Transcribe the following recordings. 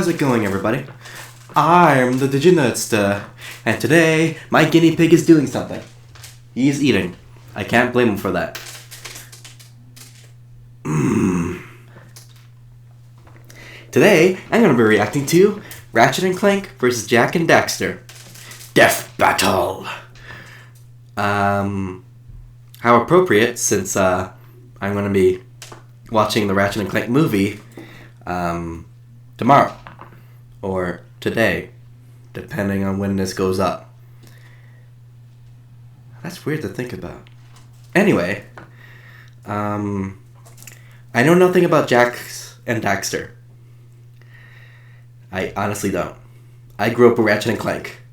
how's it going, everybody? I'm the Diginerdster, and today my guinea pig is doing something. He's eating. I can't blame him for that. Today, I'm going to be reacting to Ratchet and Clank vs. Jak and Daxter. Death Battle! How appropriate, since I'm going to be watching the Ratchet and Clank movie tomorrow. Or today, depending on when this goes up. That's weird to think about. Anyway, I know nothing about Jak and Daxter. I honestly don't. I grew up with Ratchet and Clank.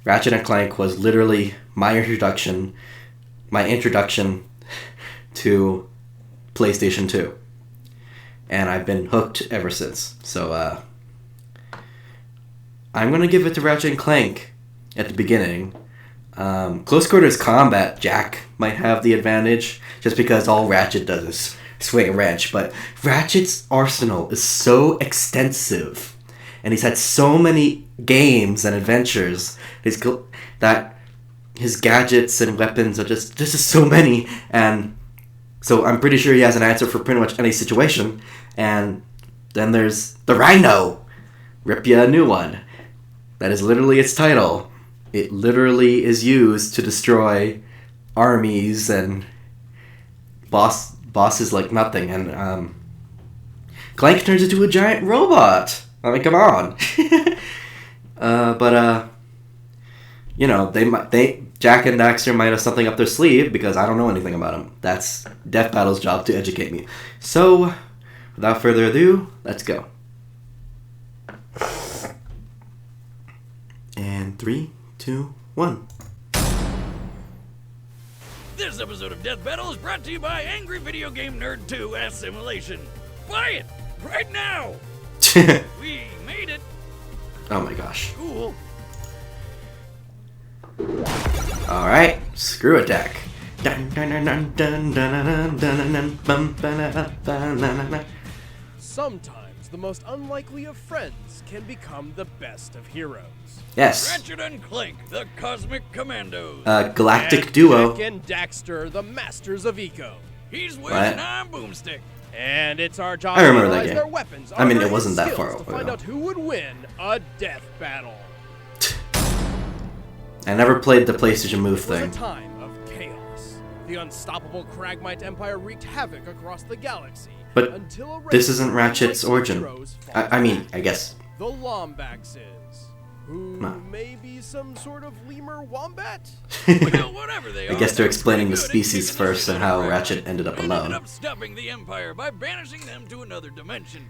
Ratchet and Clank was literally my introduction to PlayStation 2. And I've been hooked ever since. So, I'm going to give it to Ratchet and Clank at the beginning. Close quarters combat, Jak might have the advantage, just because all Ratchet does is swing a wrench. But Ratchet's arsenal is so extensive, and he's had so many games and adventures that his gadgets and weapons are just so many. And so I'm pretty sure he has an answer for pretty much any situation. And then there's the Rhino. Rip ya a new one. That is literally its title. It literally is used to destroy armies and bosses like nothing. And Clank turns into a giant robot. I mean, come on. You know, Jak and Daxter might have something up their sleeve because I don't know anything about them. That's Death Battle's job to educate me. So, without further ado, let's go. And 3, 2, 1. This episode of Death Battle is brought to you by Angry Video Game Nerd 2 Assimilation. Buy it right now. We made it. Oh my gosh. Cool. Alright, screw attack. Sometimes the most unlikely of friends can become the best of heroes. Yes. Ratchet and Clank, the Cosmic Commandos. Galactic And duo. Jak and Daxter, the masters of eco. He's What? waving a boomstick. And it's our job I to remember that analyze game. their weapons, I mean, it armor, wasn't and that far skills to ago. find out who would win a death battle. I never played the PlayStation Move It was thing. a time of chaos. The unstoppable Kragmite Empire wreaked havoc across the galaxy. But until a race this isn't of Ratchet's mighty origin. heroes fought I mean, I guess. the Lombaxes, who No. may be some sort of lemur wombat? Well, whatever they I are, guess they're they're explaining the pretty good at species kicking the first shit and out of how Ratchet. Ratchet ended up And alone. ended up stopping the Empire by banishing them to another dimension.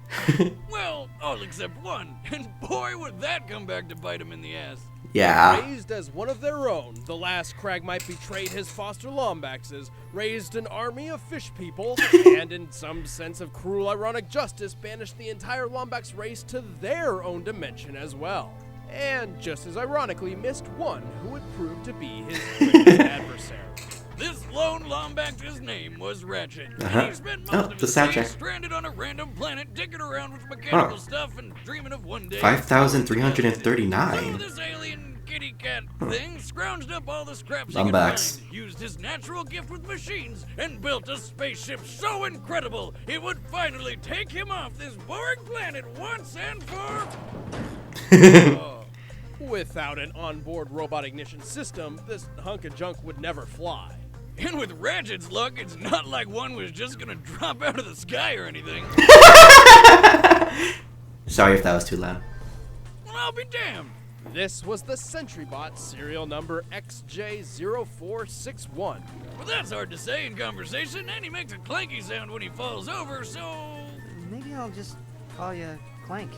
Well, all except one. And boy, would that come back to bite him in the ass. Yeah. Raised as one of their own, the last Kragmite betrayed his foster Lombaxes, raised an army of fish people, and in some sense of cruel ironic justice, banished the entire Lombax race to their own dimension as well. And just as ironically, missed one who would prove to be his greatest adversary. This lone Lombax's name was Ratchet. Uh-huh. And he spent Oh, most of the his days soundtrack. stranded on a random planet, digging around with mechanical Huh. stuff and dreaming of one day. 5,339. So this alien kitty cat thing scrounged up all the scraps he Lombax. could find, used his natural gift with machines, and built a spaceship so incredible it would finally take him off this boring planet once and for. Without an onboard robot ignition system, this hunk of junk would never fly. And with Ratchet's luck, it's not like one was just gonna drop out of the sky or anything. Sorry if that was too loud. Well, I'll be damned. This was the SentryBot serial number XJ0461. Well, that's hard to say in conversation, and he makes a clanky sound when he falls over, so... Maybe I'll just call you Clank.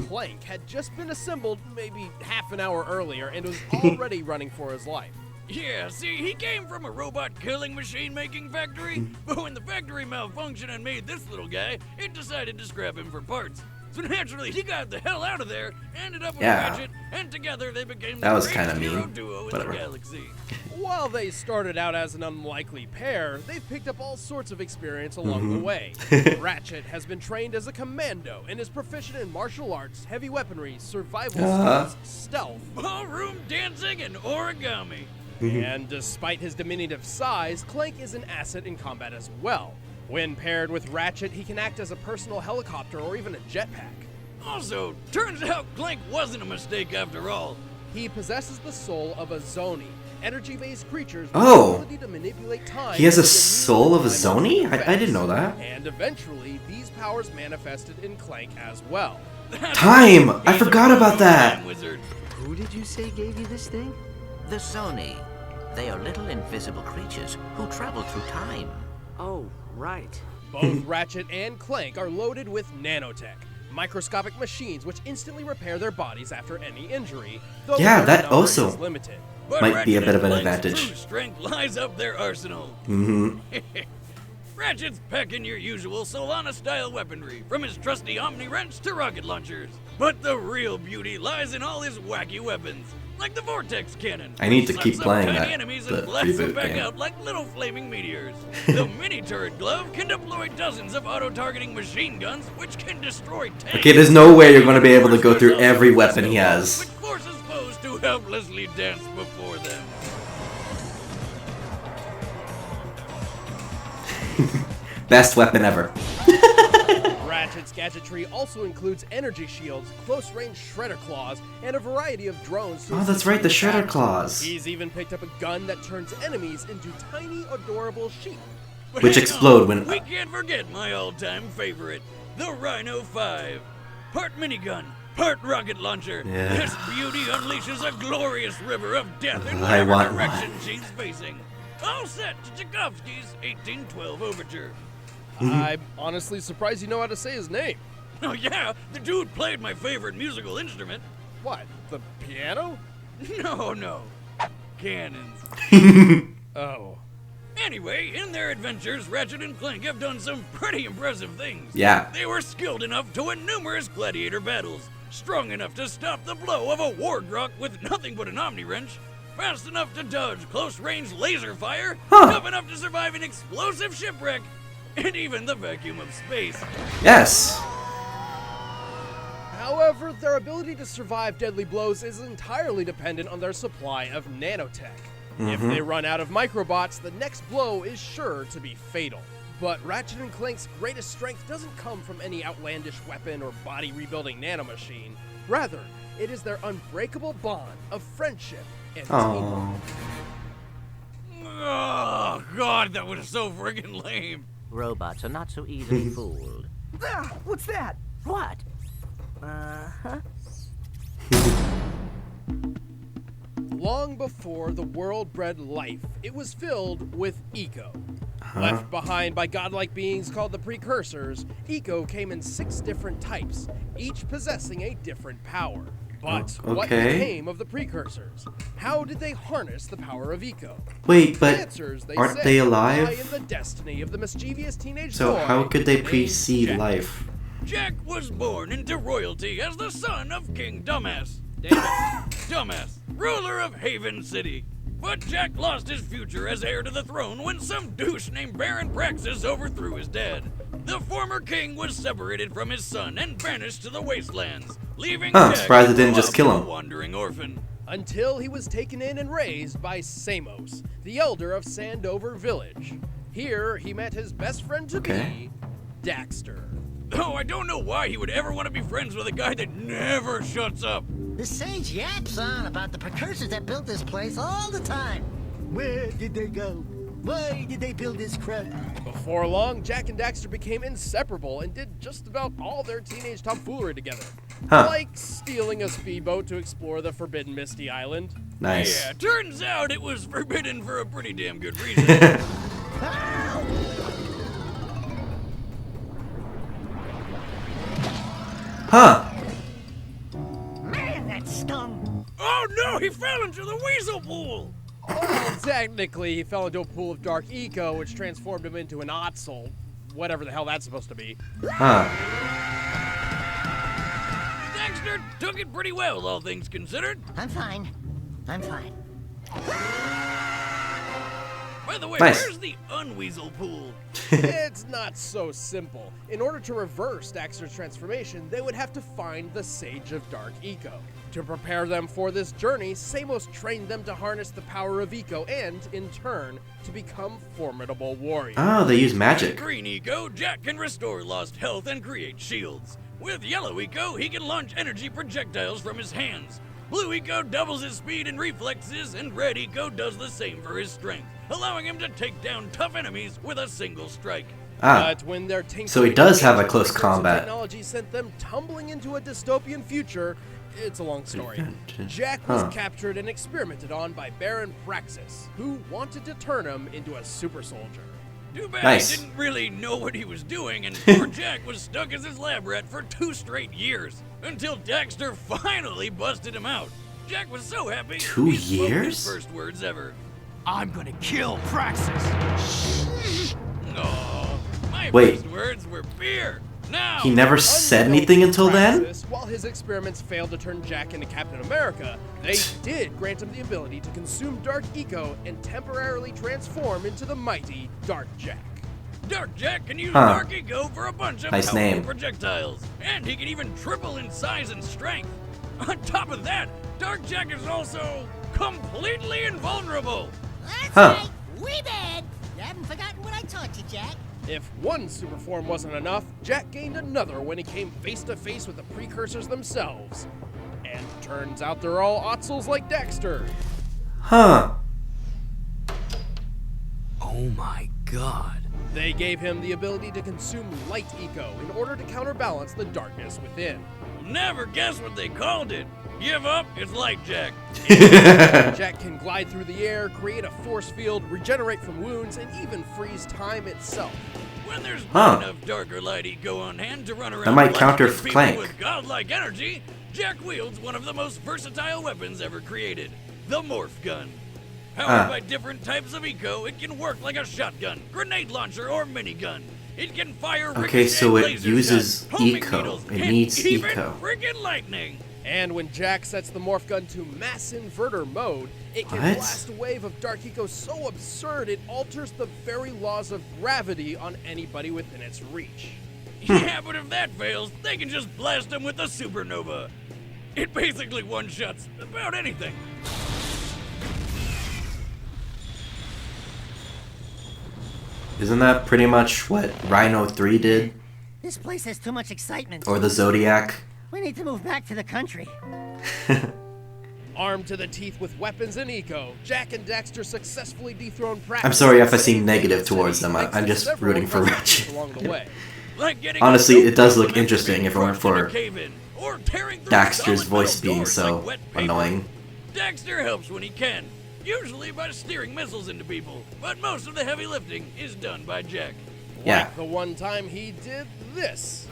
Clank had just been assembled maybe half an hour earlier and was already running for his life. Yeah, see, he came from a robot killing machine making factory, but when the factory malfunctioned and made this little guy, it decided to scrap him for parts. So naturally, he got the hell out of there, ended up with Yeah. Ratchet, and together they became That the was greatest kinda hero mean. duo in Whatever. the galaxy. While they started out as an unlikely pair, they've picked up all sorts of experience along the way. Ratchet has been trained as a commando and is proficient in martial arts, heavy weaponry, survival skills, stealth. Ballroom dancing and origami. And despite his diminutive size, Clank is an asset in combat as well. When paired with Ratchet, he can act as a personal helicopter or even a jetpack. Also, turns out Clank wasn't a mistake after all. He possesses the soul of a Zoni, energy-based creatures with Oh. the ability to manipulate time. He has a and be immune soul to of a time Zoni? effects. I didn't know that. And eventually, these powers manifested in Clank as well. Time! I He's a forgot about that! time wizard. Who did you say gave you this thing? The Sony. They are little invisible creatures who travel through time. Oh, right. Both Ratchet and Clank are loaded with nanotech, microscopic machines which instantly repair their bodies after any injury, though Yeah, their that number also is limited. But might be a Ratchet bit of and an Clank's advantage. True strength lies up their arsenal. Mm-hmm. Ratchet's packing your usual Solana-style weaponry, from his trusty Omni Wrench to rocket launchers. But the real beauty lies in all his wacky weapons, like the Vortex Cannon. I need which to keep sucks up playing tiny that, enemies the and blasts them reboot back game. out like little flaming meteors. The mini turret glove can deploy dozens of auto-targeting machine guns, which can destroy tanks. Okay, there's no way you're gonna be able to go through every weapon he has. Which forces foes to helplessly dance before them. Best weapon ever. Ratchet's gadgetry also includes energy shields, close-range shredder claws, and a variety of drones. to Oh, that's assist right, the in shredder battle. claws. He's even picked up a gun that turns enemies into tiny, adorable sheep. But Which hang explode on, when- we can't forget my all-time favorite, the Rhino 5. Part minigun, part rocket launcher. Yeah. This beauty unleashes a glorious river of death in I whatever want direction she's facing. All set to Tchaikovsky's 1812 overture. I'm honestly surprised you know how to say his name. Oh yeah, the dude played my favorite musical instrument. What, the piano? No. Cannons. Oh. Anyway, in their adventures, Ratchet and Clank have done some pretty impressive things. Yeah. They were skilled enough to win numerous gladiator battles, strong enough to stop the blow of a wargrok with nothing but an Omni Wrench, fast enough to dodge close-range laser fire, Huh. tough enough to survive an explosive shipwreck, and even the vacuum of space. Yes. However, their ability to survive deadly blows is entirely dependent on their supply of nanotech. If they run out of microbots, the next blow is sure to be fatal. But Ratchet and Clank's greatest strength doesn't come from any outlandish weapon or body-rebuilding nanomachine. Rather, it is their unbreakable bond of friendship and teamwork. Oh. Oh, God, that was so friggin' lame. Robots are not so easily fooled. Ah, what's that? What? Long before the world bred life, it was filled with eco. Left behind by godlike beings called the Precursors, eco came in 6 different types, each possessing a different power. But what Okay. became of the Precursors? How did they harness the power of eco? Wait, The but answers, they aren't say, they lie alive? in the destiny of the mischievous teenage So boy how could they named precede Jack. life? Jack was born into royalty as the son of King Dumbass. Dumbass, ruler of Haven City. But Jack lost his future as heir to the throne when some douche named Baron Praxis overthrew his dad. The former king was separated from his son and banished to the wastelands, leaving Huh, Jack surprised to it didn't grow just up kill a him. wandering orphan. Until he was taken in and raised by Samos, the elder of Sandover Village. Here, he met his best friend to Okay. be, Daxter. Oh, I don't know why he would ever want to be friends with a guy that never shuts up. The sage yaps on about the precursors that built this place all the time. Where did they go? Why did they build this crap? Before long, Jack and Daxter became inseparable and did just about all their teenage tomfoolery together. Huh. Like stealing a speedboat to explore the forbidden Misty Island. Nice. Yeah, turns out it was forbidden for a pretty damn good reason. Huh. Man, that stung. Oh no, he fell into the weasel pool! Well, technically, he fell into a pool of dark eco, which transformed him into an Otzel. Whatever the hell that's supposed to be. Huh. Daxter took it pretty well, all things considered. I'm fine. I'm fine. By the way, Nice. where's the unweasel pool? It's not so simple. In order to reverse Daxter's transformation, they would have to find the Sage of Dark Eco. To prepare them for this journey, Samos trained them to harness the power of Eco and, in turn, to become formidable warriors. Oh, they use With magic. green Eco, Jak can restore lost health and create shields. With yellow Eco, he can launch energy projectiles from his hands. Blue Eco doubles his speed and reflexes, and red Eco does the same for his strength, allowing him to take down tough enemies with a single strike. Ah, But when their so he does have a close combat. Technology sent them tumbling into a dystopian future. It's a long story. Jak was captured and experimented on by Baron Praxis, who wanted to turn him into a super soldier. Too bad Nice. he didn't really know what he was doing, and poor Jak was stuck as his lab rat for 2 straight years, until Daxter finally busted him out. Jak was so happy, 2 he spoke his years? first words ever. I'm gonna kill Praxis. Oh, my Wait. first words were beer. Now, He never said Unbeknownst anything to until then? Praxis, while his experiments failed to turn Jak into Captain America, they did grant him the ability to consume Dark Eco and temporarily transform into the mighty Dark Jak. Dark Jak can use Huh. Dark Eco for a bunch of Nice powerful name. projectiles, and he can even triple in size and strength. On top of that, Dark Jak is also completely invulnerable. That's Huh. right. We bad. You haven't forgotten what I taught you, Jak. If one super form wasn't enough, Jak gained another when he came face to face with the precursors themselves. And turns out they're all Otzels like Daxter. Huh. Oh my god. They gave him the ability to consume Light Eco in order to counterbalance the darkness within. Never guess what they called it. Give up, it's like Jak. Jak can glide through the air, create a force field, regenerate from wounds, and even freeze time itself. When there's Huh. not enough Dark or Light Eco on hand to run around That might counter blasting people Clank. with godlike energy, Jak wields one of the most versatile weapons ever created, the Morph Gun. Powered by different types of Eco, it can work like a shotgun, grenade launcher, or minigun. It can fire Okay, ricochet so it laser uses shots, homing Eco. needles, It and needs even Eco. friggin' lightning. And when Jak sets the Morph Gun to mass inverter mode, it can What? blast a wave of Dark Eco so absurd it alters the very laws of gravity on anybody within its reach. Yeah, but if that fails, they can just blast them with a supernova. It basically one-shots about anything. Isn't that pretty much what Rhino 3 did? This place has too much excitement. Or the Zodiac? We need to move back to the country. Armed to the teeth with weapons and Eco, Jak and Daxter successfully dethroned Praxis. I'm sorry if I and seem saved negative the city, towards them. thanks I'm to just several rooting for investigations Ratchet. along the way. Like getting Honestly, a it does dope look from interesting being if it weren't crushed in a for cave-in, or tearing through Daxter's solid voice metal being doors so like wet paper. annoying. Daxter helps when he can, usually by steering missiles into people, but most of the heavy lifting is done by Jak. Yeah. Like the one time he did this.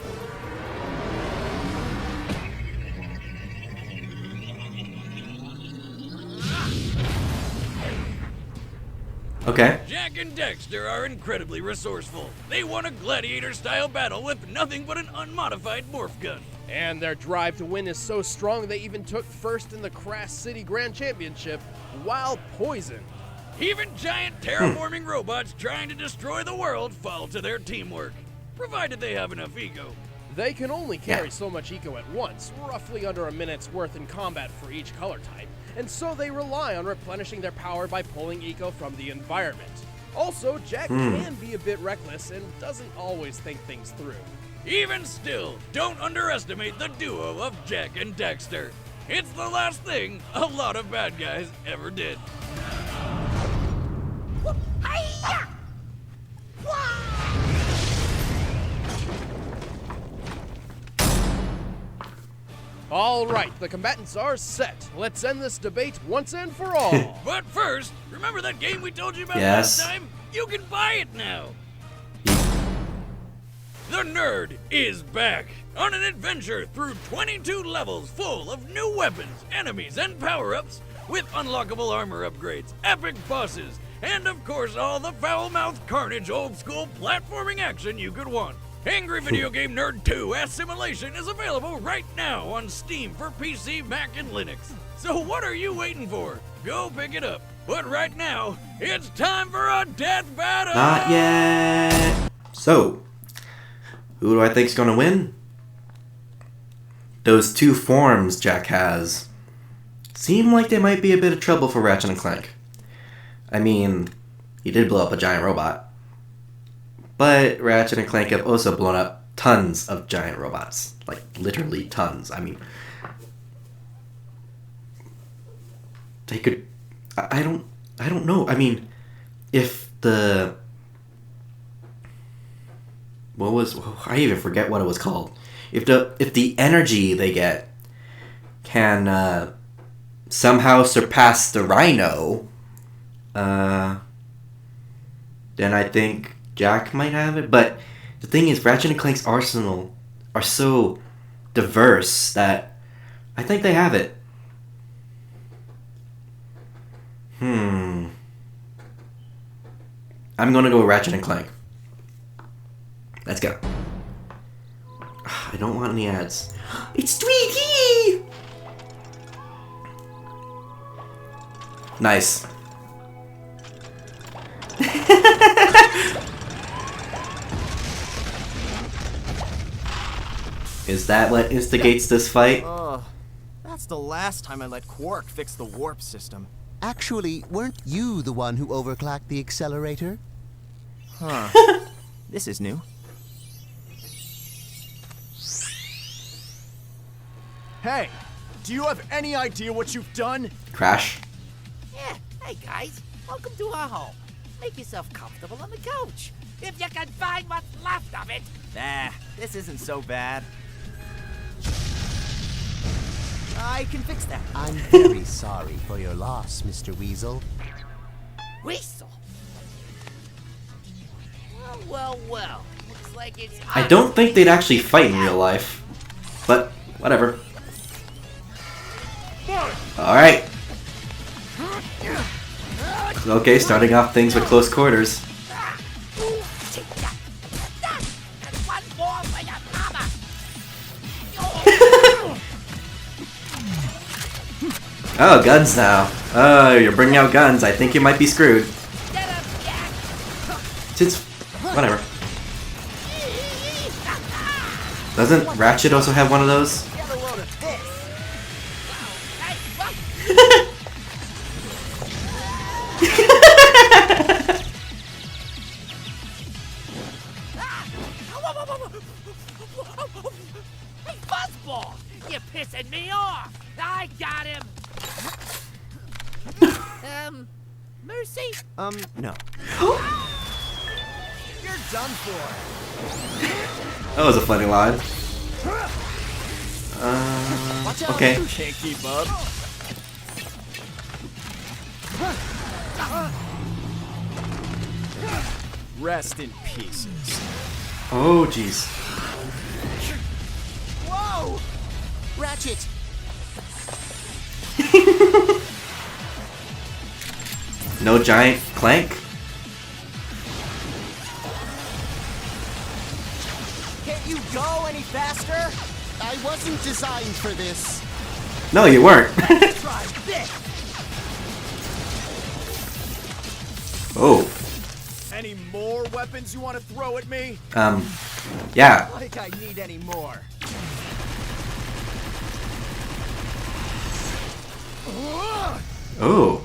Okay. Jak and Daxter are incredibly resourceful. They won a gladiator-style battle with nothing but an unmodified morph gun. And their drive to win is so strong they even took first in the Crass City Grand Championship while poisoned. Even giant terraforming robots trying to destroy the world fall to their teamwork, provided they have enough ego. They can only carry Yeah. so much Eco at once, roughly under a minute's worth in combat for each color type, and so they rely on replenishing their power by pulling Eco from the environment. Also, Jak can be a bit reckless and doesn't always think things through. Even still, don't underestimate the duo of Jak and Daxter. It's the last thing a lot of bad guys ever did. Hi-ya! All right, the combatants are set. Let's end this debate once and for all. But first, remember that game we told you about Yes. last time? You can buy it now. The Nerd is back on an adventure through 22 levels full of new weapons, enemies, and power-ups with unlockable armor upgrades, epic bosses, and of course all the foul-mouthed carnage old-school platforming action you could want. Angry Video Game Nerd 2 Assimilation is available right now on Steam for PC, Mac, and Linux. So what are you waiting for? Go pick it up. But right now, it's time for a death battle! Not yet. So, who do I think's gonna win? Those two forms Jak has seem like they might be a bit of trouble for Ratchet and Clank. I mean, he did blow up a giant robot. But Ratchet and Clank have also blown up tons of giant robots. Like, literally tons. I mean, they could... I don't know. I mean, if the... I even forget what it was called. If the energy they get can somehow surpass the Rhino, then I think Jak might have it. But the thing is, Ratchet and Clank's arsenal are so diverse that I think they have it. I'm gonna go with Ratchet and Clank. Let's go. I don't want any ads. It's Tweety! Nice. Is that what instigates this fight? That's the last time I let Quark fix the warp system. Actually, weren't you the one who overclocked the accelerator? Huh. This is new. Hey, do you have any idea what you've done? Crash. Yeah, hey guys, welcome to our home. Make yourself comfortable on the couch. If you can find what's left of it. Nah, this isn't so bad. I can fix that. I'm very sorry for your loss, Mr. Weasel. Weasel? Well. Looks like it's... I don't think they'd actually fight in real life. But, whatever. Alright. Okay, starting off things with close quarters. Oh, guns now. Oh, you're bringing out guns. I think you might be screwed. It's... whatever. Doesn't Ratchet also have one of those? Hey, Fuzzball! You're pissing me off! I got him! Mercy? No. You're done for. That was a funny line. Okay. You can't keep up. Rest in pieces. Oh, jeez. Whoa! Ratchet! No giant Clank? Can't you go any faster? I wasn't designed for this. No, you weren't. Try this! Oh. Any more weapons you want to throw at me? Yeah. Like I need any more. Oh.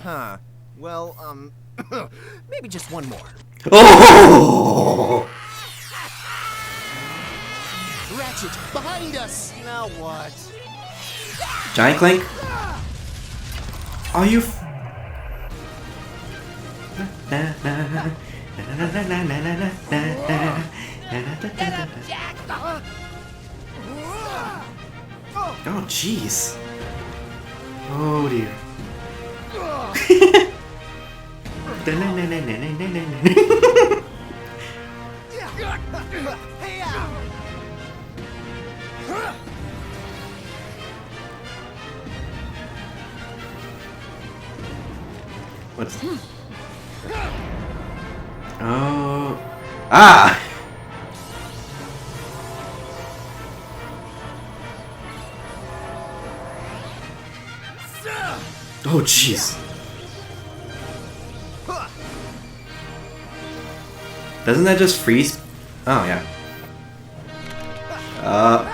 Huh. Well, maybe just one more. Oh! Ratchet, behind us! Now what? Giant Clank? Are you... Oh, jeez. Oh, dear. What's... Oh. Ah! Oh, jeez. Doesn't that just freeze? Oh, yeah. Oh!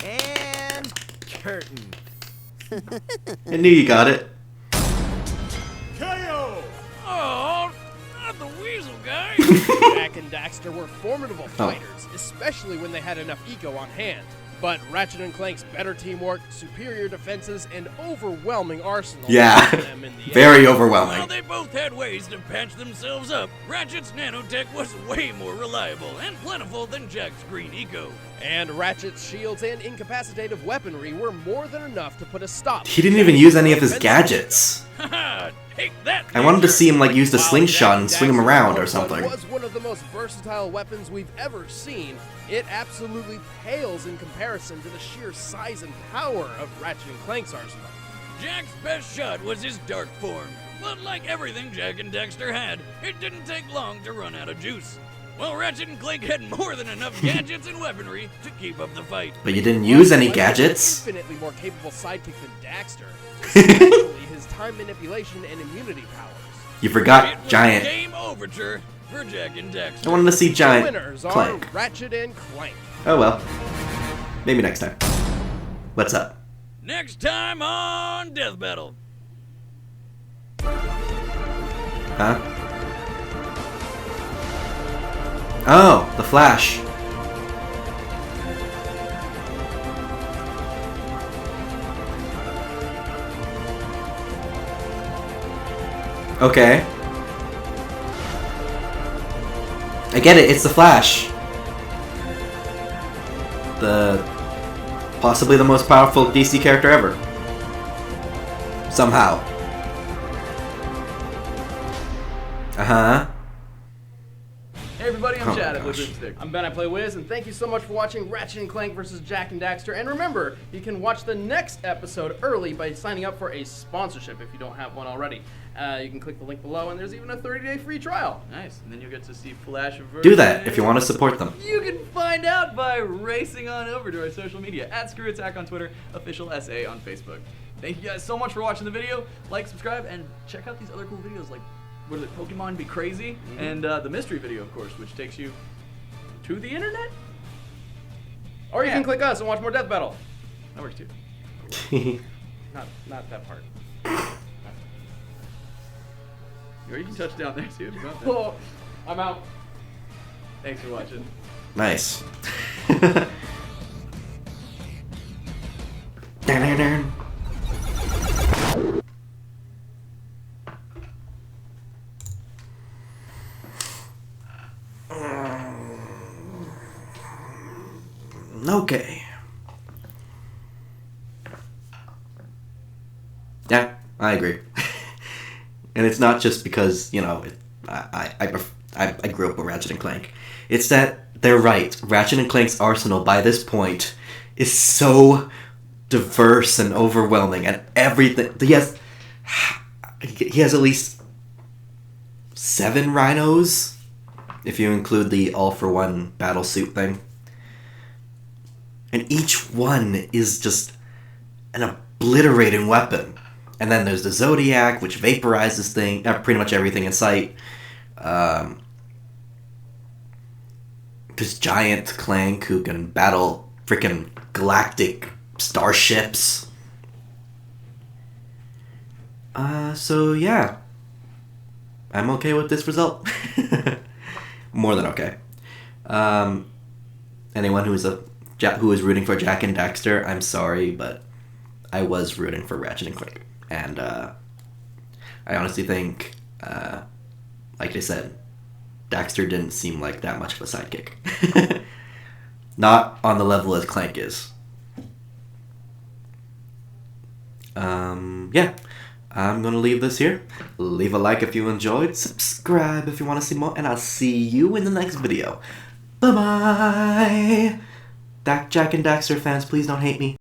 And curtain. I knew you got it. KO! Oh, not the weasel guy. Jak and Daxter were formidable fighters, especially when they had enough ego on hand. But Ratchet and Clank's better teamwork, superior defenses, and overwhelming arsenal Yeah, beat them in the very end. overwhelming. While they both had ways to patch themselves up, Ratchet's nanotech was way more reliable and plentiful than Jak's green eco. And Ratchet's shields and incapacitative weaponry were more than enough to put a stop. He didn't even use any of his gadgets. Haha, take that. I wanted to Daxter. see him like use the While slingshot and Jak swing him Daxter's around or Pulse Gun something. was one of the most versatile weapons we've ever seen. It absolutely pales in comparison to the sheer size and power of Ratchet and Clank's arsenal. Jak's best shot was his dark form, but like everything Jak and Daxter had, it didn't take long to run out of juice. Well, Ratchet and Clank had more than enough gadgets and weaponry to keep up the fight. But you didn't use any Clank was an gadgets. Infinitely more capable sidekick than Daxter, especially his time manipulation and immunity powers. You It forgot was Giant. game overture for Jak and I Daxter. wanted to see The Giant winners are Clank. Ratchet and Clank. Oh well. Maybe next time. What's up? Next time on Death Battle. Huh? Oh, the Flash. Okay. I get it, it's the Flash. Possibly the most powerful DC character ever. Somehow. Uh-huh. Hey everybody, I'm Oh Chad my at gosh. Blizzard. I'm Ben, I play Wiz, and thank you so much for watching Ratchet and Clank vs. Jak and Daxter. And remember, you can watch the next episode early by signing up for a sponsorship if you don't have one already. You can click the link below, and there's even a 30-day free trial. Nice, and then you'll get to see Flash version. Do that if you want to support them. You can find out by racing on over to our social media at Screw Attack on Twitter, official SA on Facebook. Thank you guys so much for watching the video. Like, subscribe, and check out these other cool videos like what is it, Pokemon Be Crazy, and the mystery video, of course, which takes you to the internet. Or you can click us and watch more Death Battle. That works too. Not that part. Or you can touch down there too if you want that. Oh, I'm out. Thanks for watching. Nice. Dun-dun-dun. Okay. Yeah, I agree. And it's not just because, you know, I grew up with Ratchet and Clank. It's that they're right. Ratchet and Clank's arsenal by this point is so diverse and overwhelming, and everything. He has at least 7 rhinos, if you include the all-for-one battle suit thing. And each one is just an obliterating weapon. And then there's the Zodiac, which vaporizes pretty much everything in sight. There's Giant Clank, who can battle freaking galactic starships. So yeah. I'm okay with this result. More than okay. Anyone who is rooting for Jak and Daxter, I'm sorry, but I was rooting for Ratchet and Clank. And I honestly think, like I said, Daxter didn't seem like that much of a sidekick. Not on the level as Clank is. Yeah. I'm going to leave this here. Leave a like if you enjoyed. Subscribe if you want to see more. And I'll see you in the next video. Bye-bye. Jak and Daxter fans, please don't hate me.